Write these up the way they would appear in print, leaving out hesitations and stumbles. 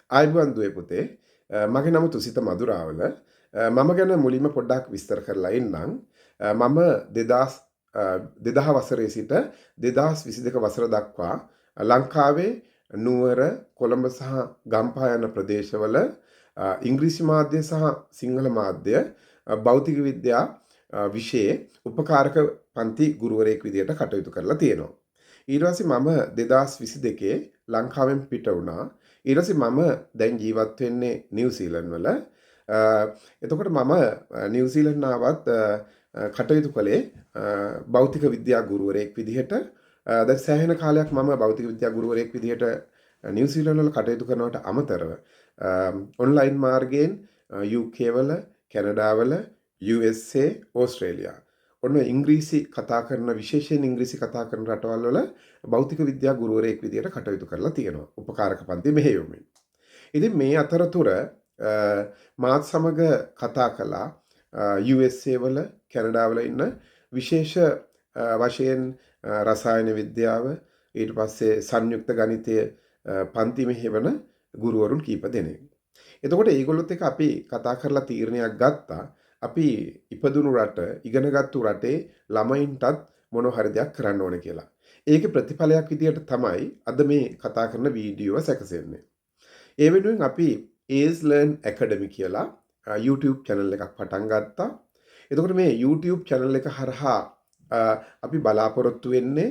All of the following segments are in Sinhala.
ආයිබුවන් දුවේ පුතේ. මගේ නම තුසිත මදුරාවල. මම ගැන මුලින්ම පොඩ්ඩක් විස්තර කරලා එන්නම්. මම 2000 වසරේ සිට 2022 වසර දක්වා ලංකාවේ නුවර, කොළඹ සහ ගම්පහ යන ප්‍රදේශවල ඉංග්‍රීසි මාධ්‍ය සහ සිංහල මාධ්‍ය භෞතික විද්‍යා විෂයේ උපකාරක පන්ති ගුරුවරයෙක් විදිහට කටයුතු කරලා තියෙනවා. ඊට පස්සේ මම 2022 ලංකාවෙන් පිට වුණා. ඊට පස්සේ මම දැන් ජීවත් වෙන්නේ නිව්සීලන්ත වල. එතකොට මම නිව්සීලන්ත ආවත් කටයුතු කළේ භෞතික විද්‍යා ගුරුවරයෙක් විදිහට. දැන් සෑහෙන කාලයක් මම භෞතික විද්‍යා ගුරුවරයෙක් විදිහට නිව්සීලන්ත වල කටයුතු කරනවට අමතරව ඔන්ලයින් මාර්ගයෙන් UK වල, කැනඩා වල, USA, ඕස්ට්‍රේලියා ඔන්න ඉංග්‍රීසි කතා කරන විශේෂයෙන් ඉංග්‍රීසි කතා කරන රටවල් වල භෞතික විද්‍යා ගුරුවරයෙක් විදිහට කටයුතු කරලා තියෙනවා. උපකාරක පන්ති මෙහෙයුමින්. ඉතින් මේ අතරතුර මාත් සමග කතා කළා USA වල, කැනඩා වල ඉන්න විශේෂ වශයෙන් රසායන විද්‍යාව, ඊට පස්සේ සංයුක්ත ගණිතය පන්ති මෙහෙවන ගුරුවරුන් කීප දෙනෙක්. එතකොට ඒගොල්ලොත් එක්ක අපි කතා කරලා තීරණයක් ගත්තා. අපි ඉපදුණු රට, ඉගෙනගත්තු රටේ ළමයින්ටත් මොන හරි දෙයක් කරන්න ඕන කියලා. ඒකේ ප්‍රතිඵලයක් විදියට තමයි අද මේ කතා කරන වීඩියෝව සැකසෙන්නේ. ඒ වෙනුවෙන් අපි Ace Learn Academy කියලා YouTube channel එකක් පටන් ගත්තා. එතකොට මේ YouTube channel එක හරහා අපි බලාපොරොත්තු වෙන්නේ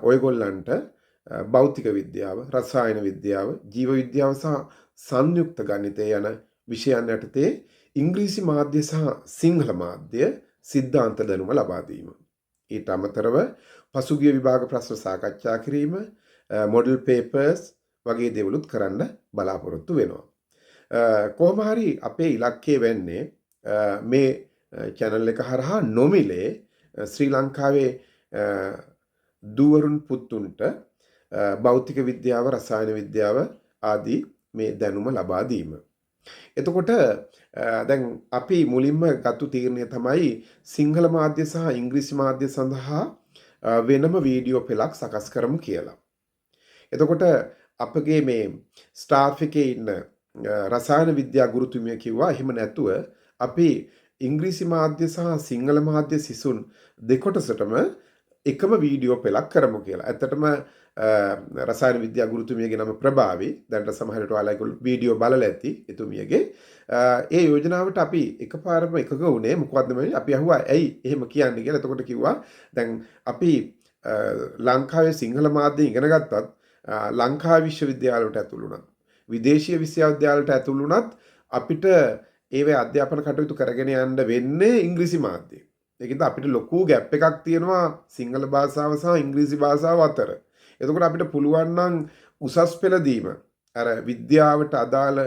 ඔයගොල්ලන්ට භෞතික විද්‍යාව, රසායන විද්‍යාව, ජීව විද්‍යාව සහ සංයුක්ත ගණිතය යන විෂයන් යටතේ ඉංග්‍රීසි මාධ්‍ය සහ සිංහල මාධ්‍ය සිද්ධාන්ත දැනුම ලබා දීම. ඊට අමතරව පසුගිය විභාග ප්‍රශ්න සාකච්ඡා කිරීම, මොඩල් පේපර්ස් වගේ දේවලුත් කරන්න බලාපොරොත්තු වෙනවා. කොහොම හරි අපේ ඉලක්කය වෙන්නේ මේ channel එක හරහා නොමිලේ ශ්‍රී ලංකාවේ දුවරුන් පුතුන්ට භෞතික විද්‍යාව, රසායන විද්‍යාව ආදී මේ දැනුම ලබා දීම. එතකොට දැන් අපි මුලින්ම ගත්තු තීරණය තමයි සිංහල මාධ්‍ය සහ ඉංග්‍රීසි මාධ්‍ය සඳහා වෙනම වීඩියෝ පෙළක් සකස් කරමු කියලා. එතකොට අපගේ මේ ස්ටාෆ් එකේ ඉන්න රසායන විද්‍යා ගුරුතුමිය කිව්වා එහෙම නැතුව අපි ඉංග්‍රීසි මාධ්‍ය සහ සිංහල මාධ්‍ය සිසුන් දෙකොටසටම එකම වීඩියෝ පෙළක් කරමු කියලා. ඇත්තටම රසායන විද්‍යා ගුරුතුමියගේ නම ප්‍රභාවි. දැනට සමහරට ඔයාලා ඒක වීඩියෝ බලලා ඇති එතුමියගේ. ඒ යෝජනාවට අපි එකපාරම එකග වුණේ මොකවද මේ අපි අහුවා ඇයි එහෙම කියන්නේ කියලා. එතකොට කිව්වා දැන් අපි ලංකාවේ සිංහල මාධ්‍ය ඉගෙන ගත්තත් ලංකා විශ්වවිද්‍යාලවලට ඇතුළු වුණා. විදේශීය විශ්වවිද්‍යාලවලට ඇතුළු වුණත් අපිට ඒවේ අධ්‍යාපන කටයුතු කරගෙන යන්න වෙන්නේ ඉංග්‍රීසි මාධ්‍යයෙන්. ඒකින්ද අපිට ලොකු ગેප් එකක් තියෙනවා සිංහල භාෂාව සහ ඉංග්‍රීසි භාෂාව අතර. එතකොට අපිට පුළුවන් නම් උසස් පෙළ දීම අර විද්‍යාවට අදාළ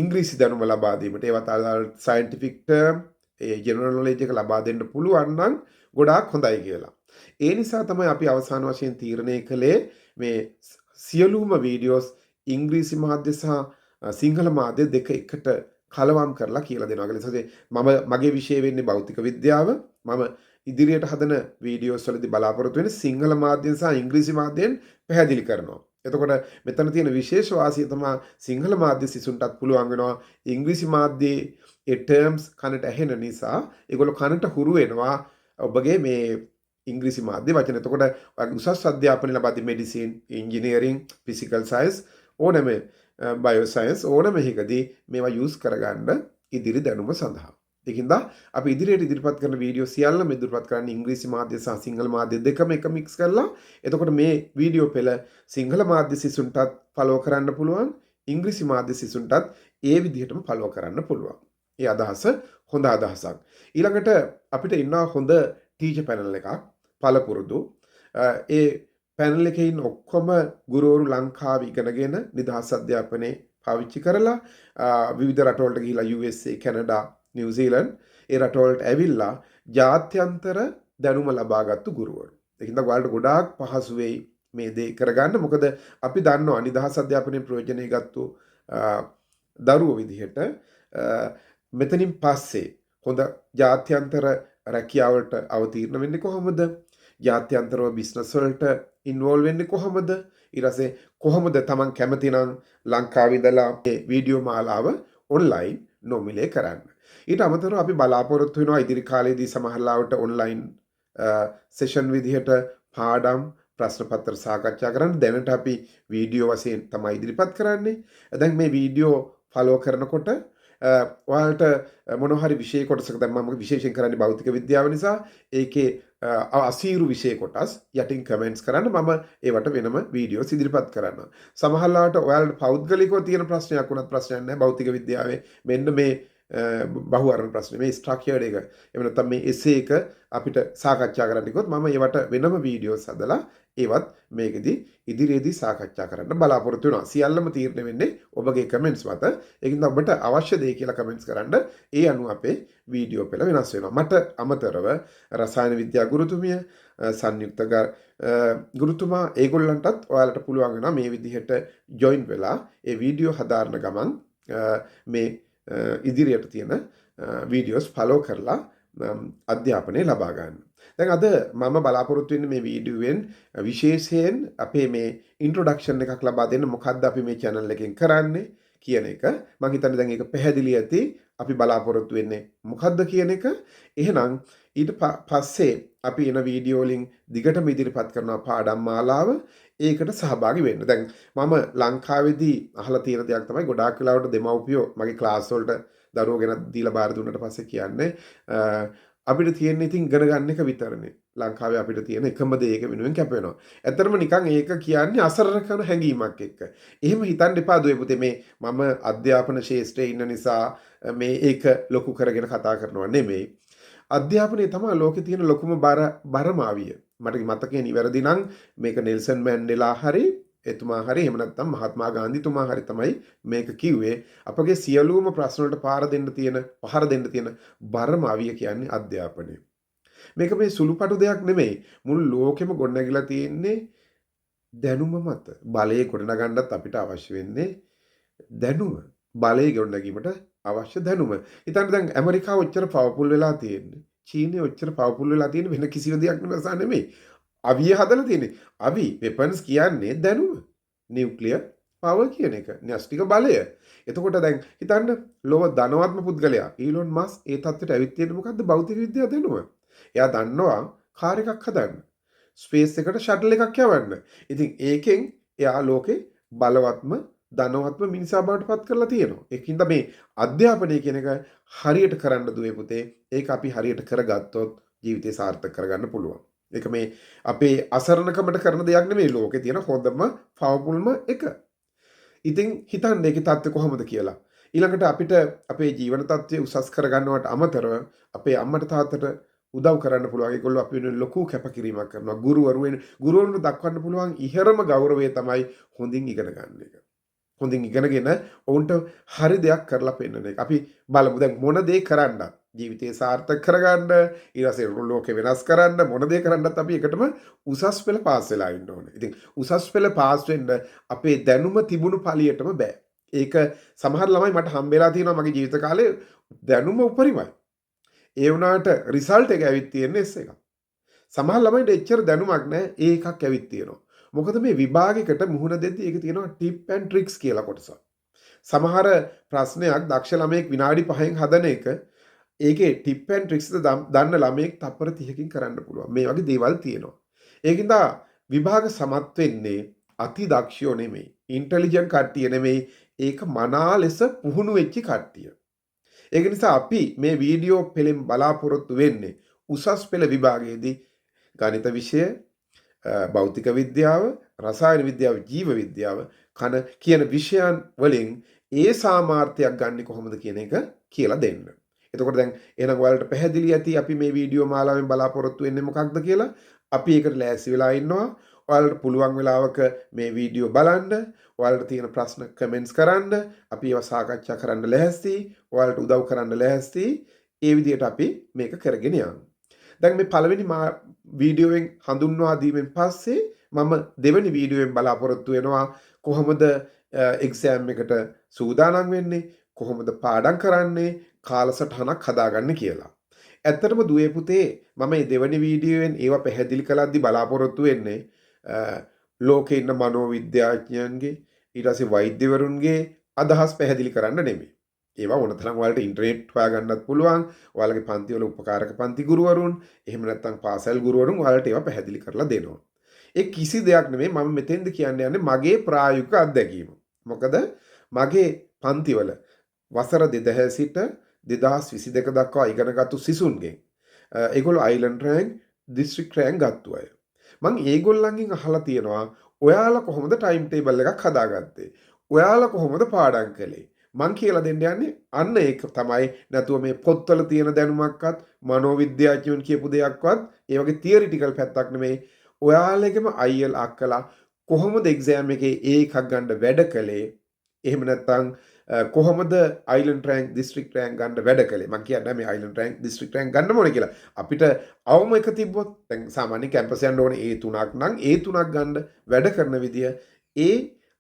ඉංග්‍රීසි දැනුම ලබා දීමට ඒවත් අදාළ සයන්ටිෆික් ටර්ම් ඒ ජෙනරල් නොලෙජ් එක ලබා දෙන්න පුළුවන් නම් ගොඩාක් හොඳයි කියලා. ඒ නිසා තමයි අපි අවසාන වශයෙන් තීරණය කළේ මේ සියලුම වීඩියෝස් ඉංග්‍රීසි මාධ්‍ය සහ සිංහල මාධ්‍ය දෙක එකට කලවම් කරලා කියලා දෙනවා. ඒ නිසා මගේ විෂය වෙන්නේ භෞතික විද්‍යාව. මම ඉදිරියට හදන වීඩියෝස් වලදී බලාපොරොත්තු වෙන්නේ සිංහල මාධ්‍යෙන් සහ ඉංග්‍රීසි මාධ්‍යෙන් පැහැදිලි කරනවා. එතකොට මෙතන තියෙන විශේෂ වාසිය තමයි සිංහල මාධ්‍ය සිසුන්ටත් පුළුවන් වෙනවා ඉංග්‍රීසි මාධ්‍යයේ ඒ ටර්ම්ස් කනට ඇහෙන නිසා ඒගොල්ලෝ කනට හුරු වෙනවා ඔබගේ මේ ඉංග්‍රීසි මාධ්‍ය වචන. එතකොට උසස් අධ්‍යාපනය ලබාදී මෙඩිසින්, ඉංජිනේරින්, ෆිසිකල් සයන්ස් ඕනම බයෝසයන්ස් ඕනම එකදී මේවා යූස් කරගන්න ඉදිරි දැනුම සඳහා. ඒකින්ද අපි ඉදිරියට ඉදිරිපත් කරන වීඩියෝ සියල්ලම ඉදිරිපත් කරන්නේ ඉංග්‍රීසි මාධ්‍ය සහ සිංහල මාධ්‍ය දෙකම එක මික්ස් කරලා. එතකොට මේ වීඩියෝ පෙළ සිංහල මාධ්‍ය සිසුන්ටත් ෆලෝ කරන්න පුළුවන්, ඉංග්‍රීසි මාධ්‍ය සිසුන්ටත් ඒ විදිහටම ෆලෝ කරන්න පුළුවන්. ඒ අදහස හොඳ අදහසක්. ඊළඟට අපිට ඉන්නවා හොඳ ටීචර් පැනල් එකක් පළපුරුදු. ඒ පැනල් එකේ ඉන්න ඔක්කොම ගුරුවරු ලංකාවේ ඉගෙනගෙන නිදහස් අධ්‍යාපනයේ පාවිච්චි කරලා විවිධ රටවලට ගිහිලා USA, කැනඩා, නිව්සීලන්ත ඒ රටවලට ඇවිල්ලා ජාත්‍යන්තර දැනුම ලබාගත්තු ගුරුවරු. ඒකින්ද ඔයාලට ගොඩාක් පහසු වෙයි මේ දේ කරගන්න. මොකද අපි දන්නවා නිදහස් අධ්‍යාපනයේ ප්‍රයෝජනෙ ගත්තු දරුවෝ විදිහට මෙතනින් පස්සේ හොඳ ජාත්‍යන්තර රැකියාවලට අවතීර්ණ වෙන්නේ කොහොමද? ජාත්‍යන්තරව බිස්නස් වලට ඉන්වෝල්ව් වෙන්නේ කොහොමද? ඊට පස්සේ කොහොමද Taman කැමති නම් ලංකාවේ ඉඳලා මේ වීඩියෝ මාලාව ඔන්ලයින් නොමිලේ කරන්න. ඊට අමතරව අපි බලාපොරොත්තු වෙනවා ඉදිරි කාලේදී සමහරවිට ඔන්ලයින් සෙෂන් විදිහට පාඩම් ප්‍රශ්න පත්‍ර සාකච්ඡා කරන්න. දැනට අපි වීඩියෝ වශයෙන් තමයි ඉදිරිපත් කරන්නේ. දැන් මේ වීඩියෝ ෆලෝ කරනකොට ඔයාලට මොන හරි විෂය කොටසක දැන් මම විශේෂයෙන් කරන්නේ භෞතික විද්‍යාව නිසා ඒකේ අසීරු විෂය කොටස් යටින් කමෙන්ට්ස් කරන්න මම ඒවට වෙනම වීඩියෝස් ඉදිරිපත් කරනවා. සමහරවිට ඔයාලට පෞද්ගලිකව තියෙන ප්‍රශ්නයක් වුණත් ප්‍රශ්නයක් නැහැ භෞතික විද්‍යාවේ මෙන්න මේ බහුවර්ණ ප්‍රශ්නේ මේ ස්ට්‍රක්චර්ඩ් එක එහෙම නැත්නම් මේ එසේ එක අපිට සාකච්ඡා කරන්න කිව්වොත් මම ඒවට වෙනම වීඩියෝස් හදලා ඒවත් මේකෙදි ඉදිරියේදී සාකච්ඡා කරන්න බලාපොරොත්තු වෙනවා. සියල්ලම තීරණය වෙන්නේ ඔබගේ කමෙන්ට්ස් මත. ඒකින්ද ඔබට අවශ්‍ය දේ කියලා කමෙන්ට්ස් කරන්න ඒ අනුව අපේ වීඩියෝ පෙළ වෙනස් වෙනවා. මට අමතරව රසායන විද්‍යා ගුරුතුමිය සංයුක්ත ගුරුතුමා ඒගොල්ලන්ටත් ඔයාලට පුළුවන් වෙනවා මේ විදිහට ජොයින් වෙලා ඒ වීඩියෝ හදාරන ගමන් මේ ඉදිරියට තියෙන වීඩියෝස් ෆලෝ කරලා අධ්‍යාපනය ලබා ගන්න. දැන් අද මම බලාපොරොත්තු වෙන්නේ මේ වීඩියෝවෙන් විශේෂයෙන් අපේ මේ ඉන්ට්‍රොඩක්ෂන් එකක් ලබා දෙන්න මොකද්ද අපි මේ channel එකෙන් කරන්නේ කියන එක. මම හිතන්නේ දැන් ඒක පැහැදිලි ඇති. අපි බලාපොරොත්තු වෙන්නේ මොකද්ද කියන එක. එහෙනම් ඊට පස්සේ අපි එන වීඩියෝ වලින් දිගටම ඉදිරිපත් කරන පාඩම් මාලාව ඒකට සහභාගී වෙන්න. දැන් මම ලංකාවේදී අහලා තියෙන දෙයක් තමයි ගොඩාක් වෙලාවට දෙමව්පියෝ මගේ ක්ලාස් වලට දරුවෝ ගෙනත් දීලා බාර දුන්නට පස්සේ කියන්නේ අපිට තියෙන ඉතින් ඉගෙන ගන්න එක විතරනේ. ලංකාවේ අපිට තියෙන එකම දේ ඒක වෙනුවෙන් කැප වෙනවා. ඇත්තටම නිකන් ඒක කියන්නේ අසරණ කරන හැඟීමක් එක්ක. එහෙම හිතන්න එපා දුවේ පුතේ මේ මම අධ්‍යාපන ශාස්ත්‍රයේ ඉන්න නිසා මේ ඒක ලොකු කරගෙන කතා කරනවා නෙමෙයි. අධ්‍යාපනයේ තමයි ලෝකේ තියෙන ලොකුම බරමාවිය. මට මතකේ නිවැරදි නම් මේක නෙල්සන් මැන්ඩෙලා හරි එතුමා හරි එහෙම නැත්නම් මහත්මා ගාන්ධිතුමා හරි තමයි මේක කිව්වේ. අපගේ සියලුම ප්‍රශ්න වලට පහර දෙන්න තියෙන බරමාවිය කියන්නේ අධ්‍යාපනය. මේක මේ සුළුපටු දෙයක් නෙමෙයි. මුළු ලෝකෙම ගොඩනැගිලා තියෙන්නේ දැනුම මත. බලය ගොඩනගන්නත් අපිට අවශ්‍ය වෙන්නේ දැනුම. බලය ගොඩනැගීමට අවශ්‍ය දැනුම. හිතන්න දැන් ඇමරිකාව ඔච්චර පවර්ෆුල් වෙලා තියෙන්නේ. චීනය ඔච්චර පවර්ෆුල් වෙලා තියෙන්නේ වෙන කිසිම දෙයක් නෙමෙයි. අවිය හදලා තියෙන්නේ. අවි වෙපන්ස් කියන්නේ දැනුම. නියුක්ලියර් පවර් කියන එක. න්‍යෂ්ටික බලය. එතකොට දැන් හිතන්න ලෝක ධනවත්ම පුද්ගලයා ඊලොන් මස් ඒ තත්ත්වයට ඇවිත් තියෙන්නේ මොකද්ද? භෞතික විද්‍යාව දැනුම. එයා දන්නවා කාර් එකක් හදන්න. ස්පේස් එකට ෂටල් එකක් යවන්න. ඉතින් ඒකෙන් එයා ලෝකේ බලවත්ම ධනවත්ම මිනිසා බවට පත් කරලා තියෙනවා. ඒකින්ද මේ අධ්‍යාපනය කියන එක හරියට කරන්න දුවේ පුතේ. ඒක අපි හරියට කරගත්තොත් ජීවිතේ සාර්ථක කරගන්න පුළුවන්. ඒක මේ අපේ අසරණකමට කරන දෙයක් නෙමෙයි ලෝකේ තියෙන හොඳම පවර්ෆුල්ම එක. ඉතින් හිතන්න ඒකේ තත්ත්වය කොහොමද කියලා. ඊළඟට අපිට අපේ ජීවන තත්ත්වය උසස් කරගන්නවට අමතරව අපේ අම්මට තාත්තට උදව් කරන්න පුළුවන්. ඒගොල්ලෝ අපි වෙනුවෙන් ලොකු කැපකිරීමක් කරනවා. ගුරුවරුන්ට දක්වන්න පුළුවන් ඉහළම ගෞරවය තමයි හොඳින් ඉගෙන ගන්න එක. හොඳින් ඉගෙනගෙන ඔවුන්ට හරි දෙයක් කරලා පෙන්නන එක. අපි බලමු දැන් මොන දේ කරන්නත් ජීවිතේ සාර්ථක කරගන්න ඊට පස්සේ ලෝකෙ වෙනස් කරන්න මොන දේ කරන්නත් අපි එකටම උසස් පෙළ පාස් වෙලා ඉන්න ඕනේ. ඉතින් උසස් පෙළ පාස් වෙන්න අපේ දැනුම තිබුණු පළියටම බෑ. ඒක සමහර ළමයි මට හම්බෙලා තියෙනවා මගේ ජීවිත කාලේ දැනුම උපරිමයි. ඒ වුණාට රිසල්ට් එක ඇවිත් තියෙන්නේ S එකක්. සමහර ළමයින්ට එච්චර දැනුමක් නැහැ ඒ එකක් ඇවිත් තියෙනවා. මොකද මේ විභාගයකට මුහුණ දෙද්දී ඒක තියෙනවා ටිප් ඇන්ඩ් ට්‍රික්ස් කියලා කොටසක්. සමහර ප්‍රශ්නයක් දක්ෂ ළමයෙක් විනාඩි 5න් හදන එක ඒකේ ටිප් ඇන්ඩ් ට්‍රික්ස් දන්න ළමයෙක් තප්පර 30කින් කරන්න පුළුවන්. මේ වගේ දේවල් තියෙනවා. ඒකින්ද විභාග සමත් වෙන්නේ අති දක්ෂයෝ නෙමෙයි. ඉන්ටෙලිජන්ට් කට්ටිය නෙමෙයි. ඒක මනා ලෙස පුහුණු වෙච්ච කට්ටිය. ඒක නිසා අපි මේ වීඩියෝ පෙළෙන් බලාපොරොත්තු වෙන්නේ උසස් පෙළ විභාගයේදී ගණිත විෂය, භෞතික විද්‍යාව, රසායන විද්‍යාව, ජීව විද්‍යාව කියන විෂයන් වලින් ඒ සාමාර්ථයක් ගන්න කොහොමද කියන එක කියලා දෙන්න. එතකොට දැන් එහෙනම් ඔයාලට පැහැදිලි ඇති අපි මේ වීඩියෝ මාලාවෙන් බලාපොරොත්තු වෙන්නේ මොකක්ද කියලා. අපි ඒකට ලෑස්ති වෙලා ඉන්නවා. ඔයාලට පුළුවන් වෙලාවක මේ වීඩියෝ බලන්න, ඔයාලට තියෙන ප්‍රශ්න කමෙන්ට්ස් කරන්න, අපි ඒවා සාකච්ඡා කරන්න ලෑස්ති, ඔයාලට උදව් කරන්න ලෑස්ති. ඒ විදිහට අපි මේක කරගෙන යමු. දැන් මේ පළවෙනි වීඩියෝවෙන් හඳුන්වා දීමෙන් පස්සේ මම දෙවෙනි වීඩියෝවෙන් බලාපොරොත්තු වෙනවා කොහොමද එක්සෑම් එකට සූදානම් වෙන්නේ, කොහොමද පාඩම් කරන්නේ, කාලසටහනක් හදාගන්නේ කියලා. ඇත්තටම දුවේ පුතේ මම මේ දෙවෙනි වීඩියෝවෙන් ඒවා පැහැදිලි කළද්දි බලාපොරොත්තු වෙන්නේ ලෝකේ ඉන්න මනෝවිද්‍යාඥයන්ගේ ඊට පස්සේ වෛද්‍යවරුන්ගේ අදහස් පැහැදිලි කරන්න නෙමෙයි. ඒවා ඕනතරම් ඔයාලට ඉන්ටර්නෙට් හොයාගන්නත් පුළුවන්. ඔයාලගේ පන්තිවල උපකාරක පන්ති ගුරුවරුන්, එහෙම නැත්නම් පාසල් ගුරුවරුන් ඔයාලට ඒවා පැහැදිලි කරලා දෙනවා. ඒ කිසි දෙයක් නෙමෙයි මම මෙතෙන්ද කියන්න යන්නේ මගේ ප්‍රායෝගික අත්දැකීම. මොකද මගේ පන්තිවල වසර 2000 සිට 2022 දක්වා ඉගෙනගත්තු සිසුන්ගෙන් ඒගොල්ලෝ අයිලන්ඩ් රෑන්ක්, දිස්ත්‍රික් රෑන්ක් ගත්තු අය. මං ඒගොල්ලන්ගෙන් අහලා තියෙනවා ඔයාලා කොහොමද ටයිම් ටේබල් එකක් හදාගත්තේ? ඔයාලා කොහොමද පාඩම් කළේ? මං කියලා දෙන්න යන්නේ අන්න ඒක තමයි. නැතුව මේ පොත්වල තියෙන දැනුමක්වත් මනෝවිද්‍යාඥයන් කියපු දෙයක්වත් ඒ වගේ තියරිටිකල් පැත්තක් නෙමෙයි. ඔයාලගේම අයියල් අක්කලා කොහොමද එක්සෑම් එකේ ඒ එකක් ගන්න වැඩ කළේ? එහෙම නැත්නම් කොහොමද අයිලන්ඩ් රෑන්ක්, දිස්ත්‍රික් රෑන්ක් ගන්න වැඩ කළේ? මං කියන්නේ මේ අයිලන්ඩ් රෑන්ක්, දිස්ත්‍රික් රෑන්ක් ගන්න ඕනේ කියලා. අපිට අවම එක තිබ්බොත් දැන් සාමාන්‍ය කැම්පස් යන්න ඕනේ ඒ තුනක් නම් ඒ තුනක් ගන්න වැඩ කරන විදිය ඒ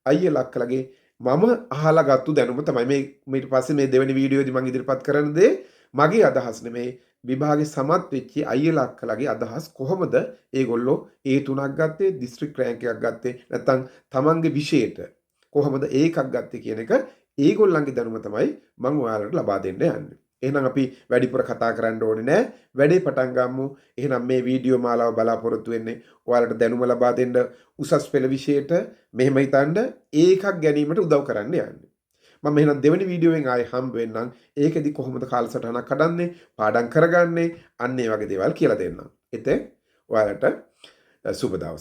අයියල් අක්කලාගේ මම අහලා ගත්තු දැනුම තමයි මේ ඊට පස්සේ මේ දෙවෙනි වීඩියෝදී මම ඉදිරිපත් කරන දේ මගේ අදහස් නෙමෙයි විභාගේ සමත් වෙච්ච අයියලා අක්කලාගේ අදහස් කොහොමද ඒගොල්ලෝ ඒ තුනක් ගත්තේ දිස්ත්‍රික් රෑන්ක් එකක් ගත්තේ නැත්නම් තමන්ගේ විෂයට කොහොමද ඒකක් ගත්තේ කියන එක ඒගොල්ලන්ගේ දැනුම තමයි මම ඔයාලට ලබා දෙන්න යන්නේ. එහෙනම් අපි වැඩිපුර කතා කරන්න ඕනේ නෑ. වැඩේ පටන් ගමු. එහෙනම් මේ වීඩියෝ මාලාව බලාපොරොත්තු වෙන්නේ ඔයාලට දැනුම ලබා දෙන්න උසස් පෙළ විෂයට මෙහෙම හිතන්න ඒකක් ගැනීමට උදව් කරන්න යන්නේ. මම එහෙනම් දෙවෙනි වීඩියෝවෙන් ආයෙ හම්බ වෙන්නම්. ඒකෙදි කොහොමද කාලසටහනක් හදන්නේ, පාඩම් කරගන්නේ, අන්න ඒ වගේ දේවල් කියලා දෙන්නම්. එතෙන් ඔයාලට සුබ දවසක්.